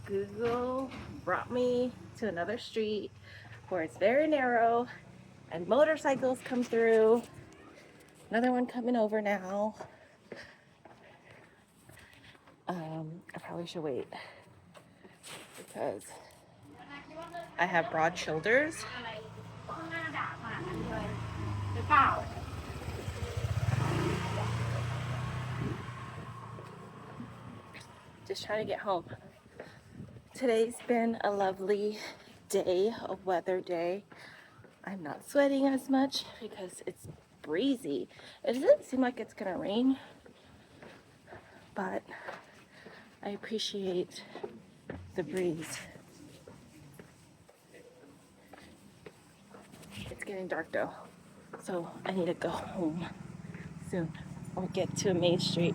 Google brought me to another street where it's very narrow and motorcycles come through. Another one coming over now. I probably should wait because I have broad shoulders. Just trying to get home. Today's been a lovely day, a weather day. I'm not sweating as much because it's breezy. It doesn't seem like it's gonna rain, but I appreciate the breeze. It's getting dark though, so I need to go home soon or get to a main street.